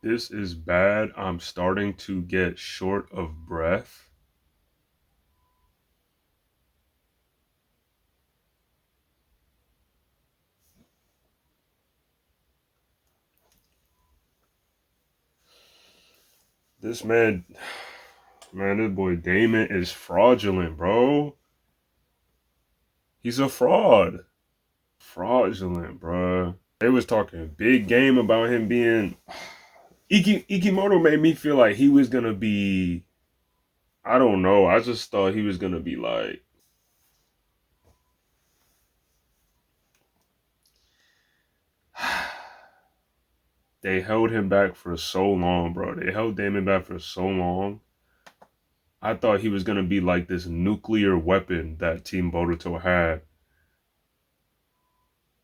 This is bad. I'm starting to get short of breath. This man, man, this boy Damon is fraudulent, bro. He's a fraud. Fraudulent, bro. They was talking big game about him being. Ikimoto made me feel like he was gonna be. I don't know. I just thought he was gonna be like. They held him back for so long, bro. They held Damon back for so long. I thought he was gonna be like this nuclear weapon that Team Boruto had,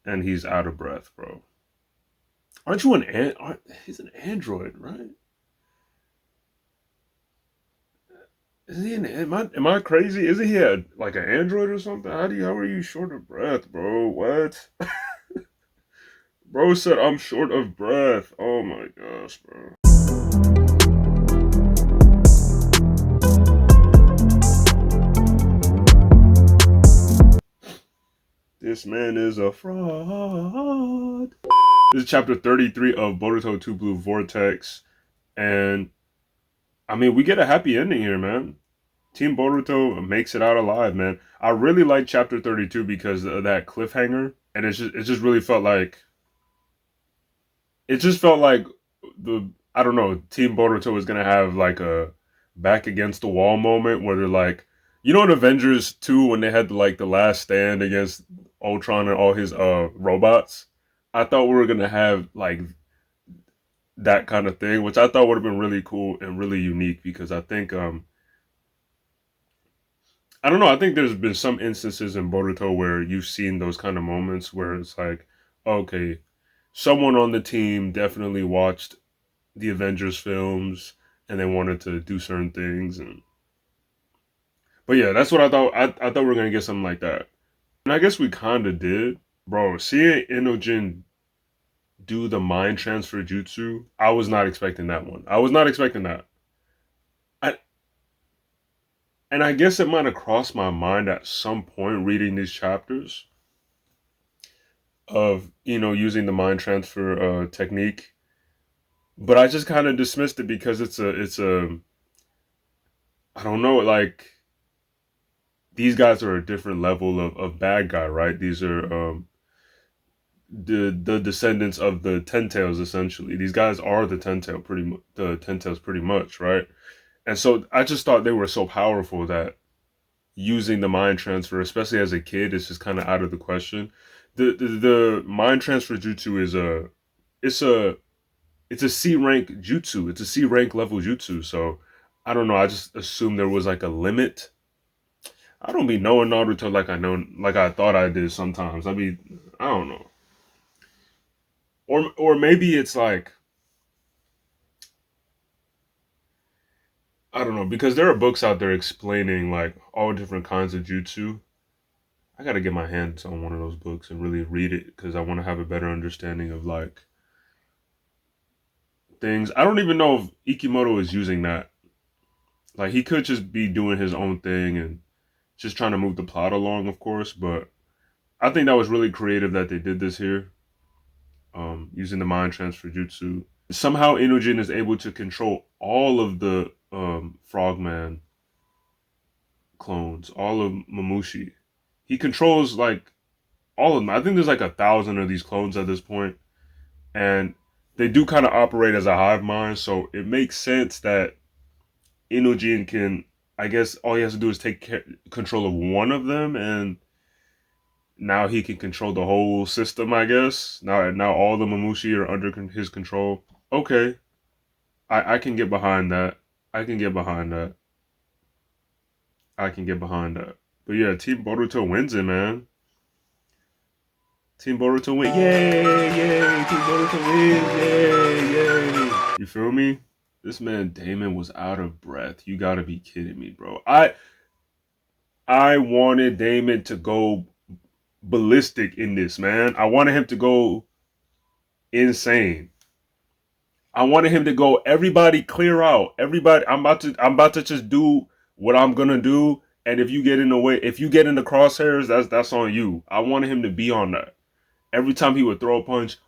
and he's out of breath, bro. Aren't you he's an android, right? Is he am I crazy? Isn't he like an android or something? How are you short of breath, bro? What? Bro said I'm short of breath. Oh my gosh, bro. This man is a fraud. This is chapter 33 of Boruto 2 Blue Vortex. And I mean, we get a happy ending here, man. Team Boruto makes it out alive, man. I really like chapter 32 because of that cliffhanger. And it just really felt like the I don't know, Team Boruto was gonna have like a back against the wall moment where they're like, you know, in Avengers 2 when they had like the last stand against Ultron and all his robots. I thought we were gonna have like that kind of thing, which I thought would have been really cool and really unique because I don't know, I think there's been some instances in Boruto where you've seen those kind of moments where it's like, okay, someone on the team definitely watched the Avengers films and they wanted to do certain things and but yeah, that's what I thought. I thought we were gonna get something like that. And I guess we kinda did. Bro, seeing Inojin do the mind transfer jutsu, I was not expecting that one. I was not expecting that. I, and I guess it might have crossed my mind at some point reading these chapters of, you know, using the mind transfer technique. But I just kind of dismissed it because it's a I don't know, like these guys are a different level of bad guy, right? These are the descendants of the Ten Tails essentially. These guys are the Ten Tails pretty much, right? And so I just thought they were so powerful that using the mind transfer, especially as a kid, is just kind of out of the question. The mind transfer jutsu is it's a it's a C rank jutsu. It's a C rank level jutsu. So I don't know. I just assumed there was like a limit. I don't be knowing Naruto like I thought I did sometimes. I don't know. Or maybe it's like I don't know because there are books out there explaining like all different kinds of jutsu. I gotta get my hands on one of those books and really read it because I want to have a better understanding of like things. I don't even know if Ikimoto is using that. Like he could just be doing his own thing and just trying to move the plot along, of course. But I think that was really creative that they did this here, using the mind transfer jutsu. Somehow, Inojin is able to control all of the Frogman clones, all of Mamushi. He controls like all of them. I think there's like 1,000 of these clones at this point, and they do kind of operate as a hive mind. So it makes sense that Inojin can. I guess all he has to do is control of one of them, and now he can control the whole system. I guess now all the Mamushi are under his control. Okay, I can get behind that. I can get behind that. I can get behind that. But yeah, Team Boruto wins it, man. Team Boruto win. Yay, yay. Team Boruto wins. Yay, yay. You feel me? This man Damon was out of breath. You gotta be kidding me, bro. I wanted Damon to go ballistic in this, man. I wanted him to go insane. I wanted him to go, everybody clear out. Everybody, I'm about to just do what I'm gonna do. And if you get in the way, if you get in the crosshairs, that's on you. I wanted him to be on that. Every time he would throw a punch,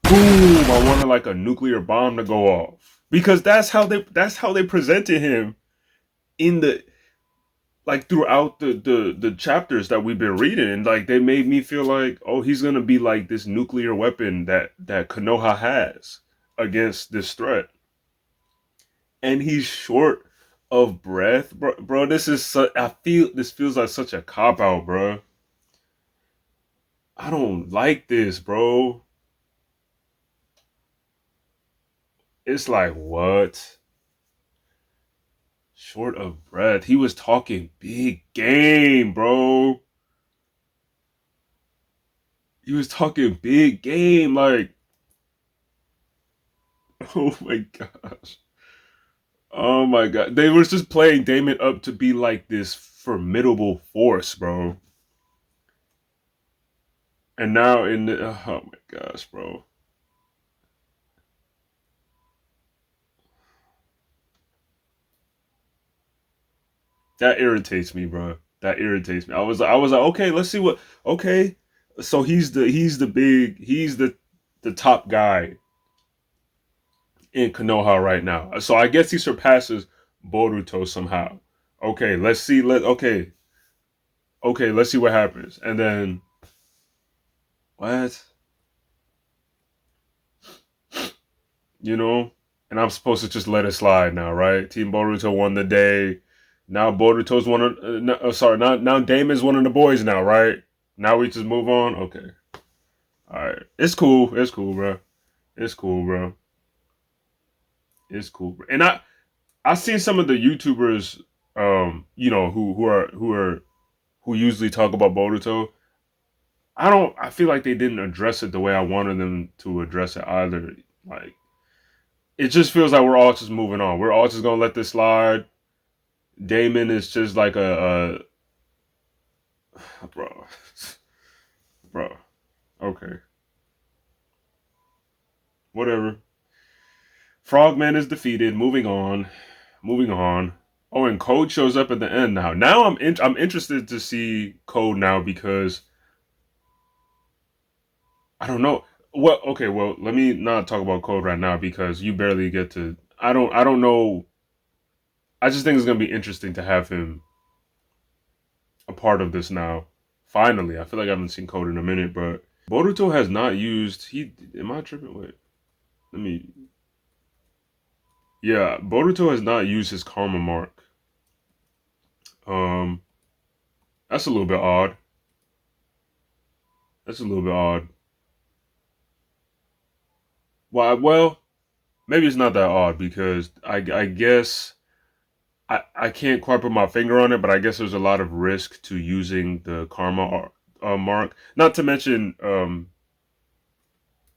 boom, I wanted like a nuclear bomb to go off. Because that's how they presented him in the like throughout the chapters that we've been reading, and like they made me feel like, oh, he's gonna be like this nuclear weapon that Konoha has against this threat, and he's short of breath, bro. I feel this feels like such a cop out, bro. I don't like this, bro. It's like, what? Short of breath. He was talking big game, bro. He was talking big game, like, oh my gosh. Oh my god. They were just playing Damon up to be like this formidable force, bro. And now in the, oh my gosh, bro. That irritates me, bro. That irritates me. I was like, okay, let's see what, okay. So he's the top guy in Konoha right now. So I guess he surpasses Boruto somehow. Okay, let's see. Okay, let's see what happens. And then what? You know? And I'm supposed to just let it slide now, right? Team Boruto won the day. Now Boruto's one of no, sorry, now Damon's one of the boys now, right? Now we just move on. Okay. All right. It's cool. It's cool, bro. It's cool, bro. It's cool. Bro. And I seen some of the YouTubers who usually talk about Boruto. I feel like they didn't address it the way I wanted them to address it either. Like it just feels like we're all just moving on. We're all just gonna let this slide. Damon is just like a bro, bro. Okay, whatever. Frogman is defeated. Moving on, moving on. Oh, and Code shows up at the end now. Now I'm interested to see Code now because I don't know. Well, okay, well, let me not talk about Code right now because you barely get to. I don't know. I just think it's gonna be interesting to have him a part of this now. Finally, I feel like I haven't seen Code in a minute, but Boruto has not used. He am I tripping? Wait, let me. Yeah, Boruto has not used his karma mark. Um, that's a little bit odd. That's a little bit odd. Why? Well, maybe it's not that odd because I guess I can't quite put my finger on it, but I guess there's a lot of risk to using the karma mark. Not to mention,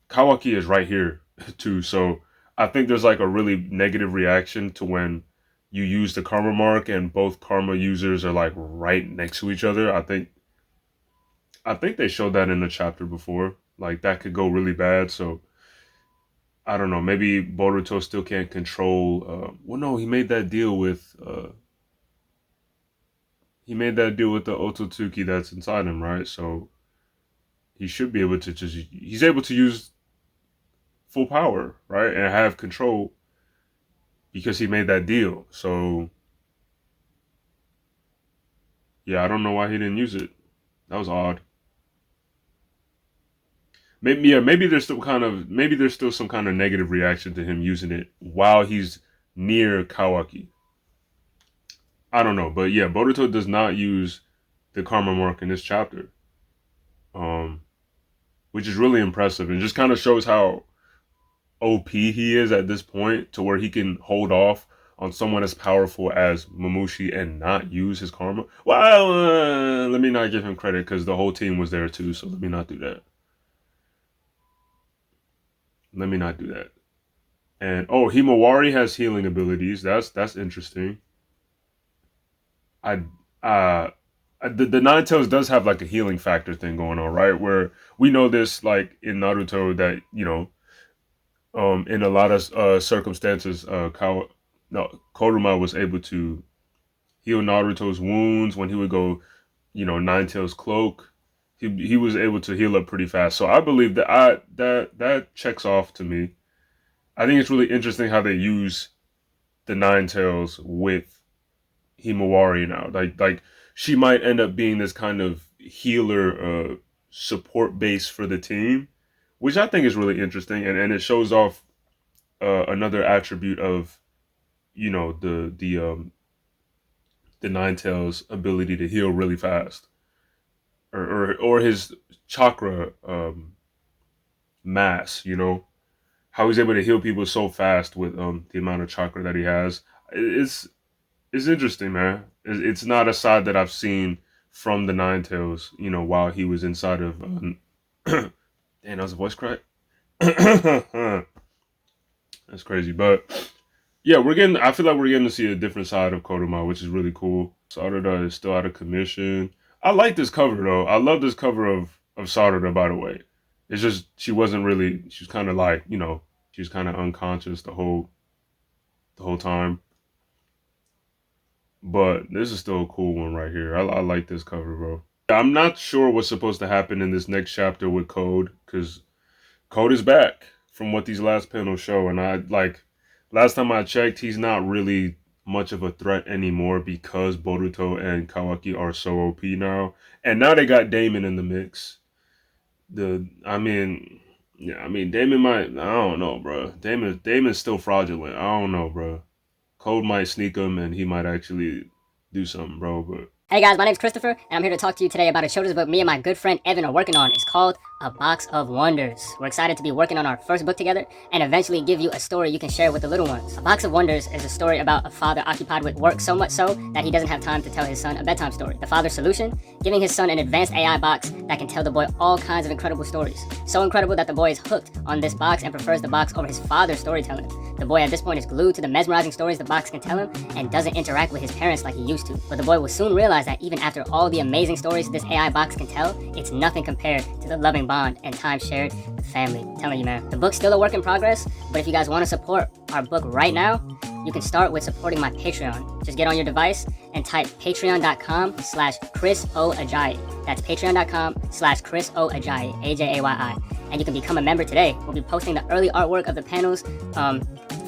Kawaki is right here too, so I think there's like a really negative reaction to when you use the karma mark and both karma users are like right next to each other. I think they showed that in the chapter before. Like that could go really bad. So I don't know. Maybe Boruto still can't control. Well, no, he made that deal with the Ototsuki that's inside him, right? So he should be able to just. He's able to use full power, right, and have control because he made that deal. So yeah, I don't know why he didn't use it. That was odd. Maybe yeah, maybe there's still some kind of negative reaction to him using it while he's near Kawaki. I don't know, but yeah, Boruto does not use the karma mark in this chapter, um, which is really impressive and just kind of shows how OP he is at this point to where he can hold off on someone as powerful as Mamushi and not use his karma. Well, let me not give him credit because the whole team was there too, so let me not do that. Let me not do that. And oh, Himawari has healing abilities. That's interesting. I the Nine Tails does have like a healing factor thing going on, right? Where we know this like in Naruto that In a lot of circumstances, Kuruma was able to heal Naruto's wounds when he would go, Nine Tails cloak. He was able to heal up pretty fast. So I believe that checks off to me. I think it's really interesting how they use the Nine Tails with Himawari now. Like she might end up being this kind of healer support base for the team, which I think is really interesting, and it shows off another attribute of the Nine Tails ability to heal really fast, or his chakra mass. How he's able to heal people so fast with the amount of chakra that he has. It's interesting, man. It's not a side that I've seen from the Nine Tails. While he was inside of. Damn, that was a voice crack. That's crazy, but yeah, I feel like we're getting to see a different side of Kodama, which is really cool. Sarada is still out of commission. I like this cover though. I love this cover of Sarada, by the way. It's just she was kind of like, she was kind of unconscious the whole time. But this is still a cool one right here. I like this cover, bro. I'm not sure what's supposed to happen in this next chapter with Code, because Code is back from what these last panels show, and last time I checked, he's not really much of a threat anymore because Boruto and Kawaki are so OP now, and now they got Damon in the mix. Damon might. I don't know, bro. Damon's still fraudulent. I don't know, bro. Code might sneak him, and he might actually do something, bro. But hey guys, my name's Christopher, and I'm here to talk to you today about a children's book me and my good friend Evan are working on. It's called A Box of Wonders. We're excited to be working on our first book together and eventually give you a story you can share with the little ones. A Box of Wonders is a story about a father occupied with work so much so that he doesn't have time to tell his son a bedtime story. The father's solution? Giving his son an advanced AI box that can tell the boy all kinds of incredible stories. So incredible that the boy is hooked on this box and prefers the box over his father's storytelling. The boy at this point is glued to the mesmerizing stories the box can tell him and doesn't interact with his parents like he used to. But the boy will soon realize that even after all the amazing stories this AI box can tell, it's nothing compared to the loving bond and time shared with family. I'm telling you, man. The book's still a work in progress, but if you guys want to support our book right now, you can start with supporting my Patreon. Just get on your device and type patreon.com/ChrisOAjayi. That's patreon.com/ChrisOAjayi, AJAYI. And you can become a member today. We'll be posting the early artwork of the panels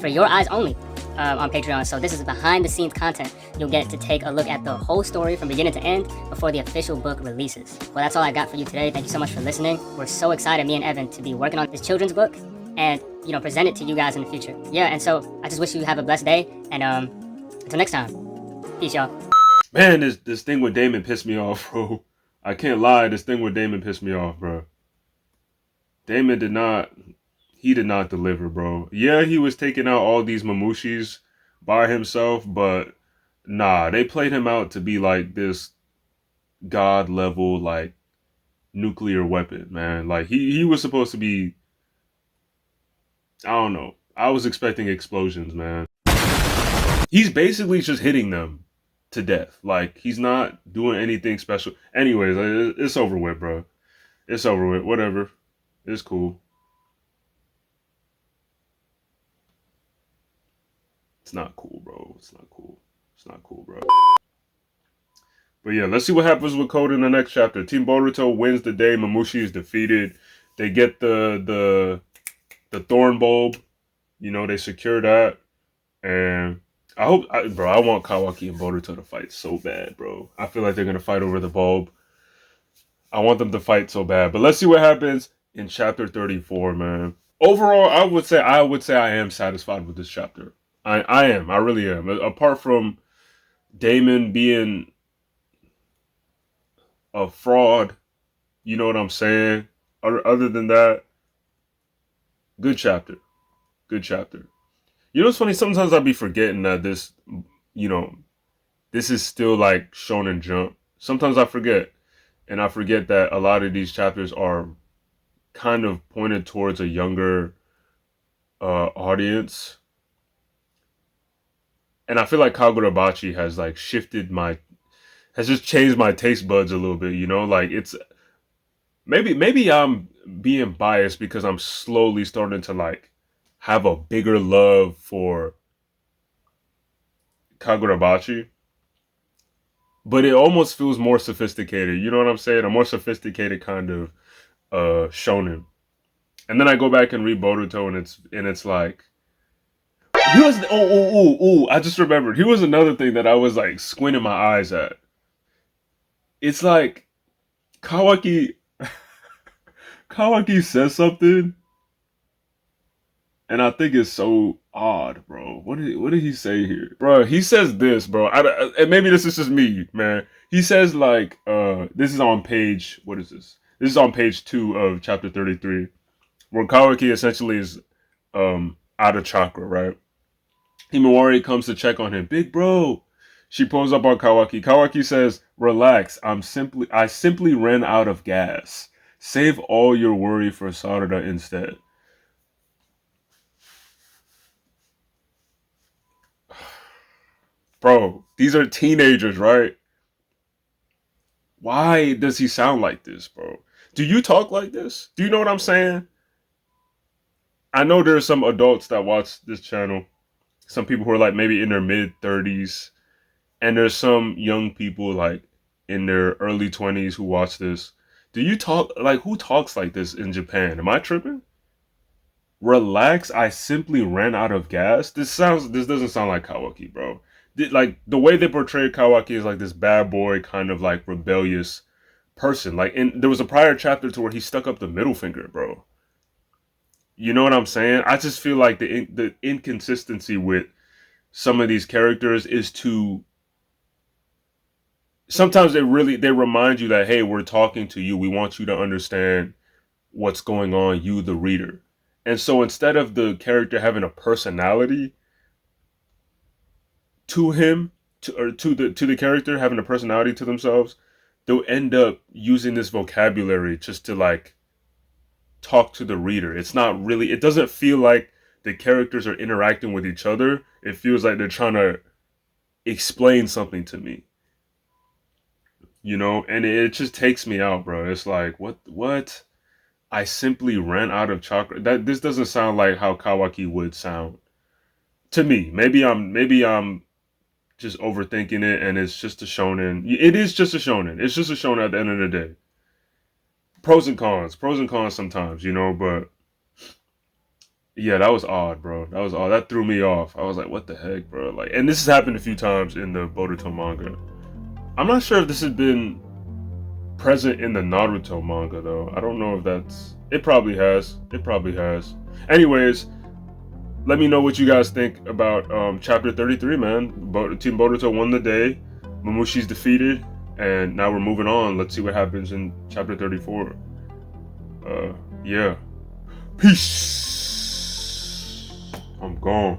for your eyes only on Patreon. So this is behind the scenes content. You'll get to take a look at the whole story from beginning to end before the official book releases. Well, that's all I got for you today. Thank you so much for listening. We're so excited, me and Evan, to be working on this children's book and, present it to you guys in the future. Yeah, and so I just wish you have a blessed day, and until next time, peace, y'all. man, this thing with Damon pissed me off, bro. I can't lie, this thing with Damon pissed me off, bro. Damon did not deliver, bro. Yeah, he was taking out all these mamushis by himself, but nah, they played him out to be like this god level, like, nuclear weapon, man. Like, he was supposed to be, I don't know. I was expecting explosions, man. He's basically just hitting them to death. Like, he's not doing anything special. Anyways, it's over with, bro. It's over with. Whatever. It's cool. It's not cool, bro. It's not cool. It's not cool, bro. But yeah, let's see what happens with Code in the next chapter. Team Boruto wins the day. Mamushi is defeated. They get the thorn bulb. They secure that. And I want Kawaki and Boruto to fight so bad, bro. I feel like they're going to fight over the bulb. I want them to fight so bad. But let's see what happens in chapter 34, man. Overall, I would say I am satisfied with this chapter. I am. I really am. Apart from Damon being a fraud, you know what I'm saying? Other than that, good chapter. Good chapter. You know what's funny? Sometimes I'll be forgetting that this is still like Shonen Jump. Sometimes I forget. And I forget that a lot of these chapters are kind of pointed towards a younger audience. And I feel like Kagurabachi has like has just changed my taste buds a little bit, like it's maybe I'm being biased because I'm slowly starting to like have a bigger love for Kagurabachi, but it almost feels more sophisticated. You know what I'm saying? A more sophisticated kind of shonen. And then I go back and read Boruto, and it's like he was I just remembered he was another thing that I was like squinting my eyes at. It's like Kawaki Kawaki says something, and I think it's so odd, bro. What did he say here, bro? He says this, bro. And maybe this is just me, man. He says like, this is on page. What is this? This is on page 2 of chapter 33, where Kawaki essentially is out of chakra, right? Himawari comes to check on him. Big bro. She pulls up on Kawaki. Kawaki says, "Relax. I simply ran out of gas. Save all your worry for Sarada instead." Bro, these are teenagers, right? Why does he sound like this, bro? Do you talk like this? Do you know what I'm saying? I know there's some adults that watch this channel. Some people who are like maybe in their mid 30s, and there's some young people like in their early 20s who watch this. Do you talk like who talks like this in Japan? Am I tripping? Relax, I simply ran out of gas. This doesn't sound like Kawaki, bro. Like the way they portray Kawaki is like this bad boy kind of like rebellious person. Like there was a prior chapter to where he stuck up the middle finger, bro. You know what I'm saying? I just feel like the inconsistency with some of these characters is to sometimes they remind you that hey, we're talking to you. We want you to understand what's going on, you the reader. And so instead of the character having a personality to him, to the character having a personality to themselves, they'll end up using this vocabulary just to like talk to the reader. It's not really, it doesn't feel like the characters are interacting with each other. It feels like they're trying to explain something to me, you know, and it just takes me out, bro. It's like, what? I simply ran out of chocolate. That this doesn't sound like how Kawaki would sound to me. Maybe I'm just overthinking it, and it's just a shonen. It is just a shonen. It's just a shonen at the end of the day. Pros and cons sometimes, you know. But yeah, that was odd, bro. That was odd. That threw me off. I was like, what the heck, bro? Like, and this has happened a few times in the Boruto manga. I'm not sure if this has been present in the Naruto manga though. I don't know if that's. It probably has. It probably has. Anyways, let me know what you guys think about chapter 33, man. Team Boruto won the day. Mamushi's defeated, and now we're moving on. Let's see what happens in chapter 34. Yeah. Peace. I'm gone.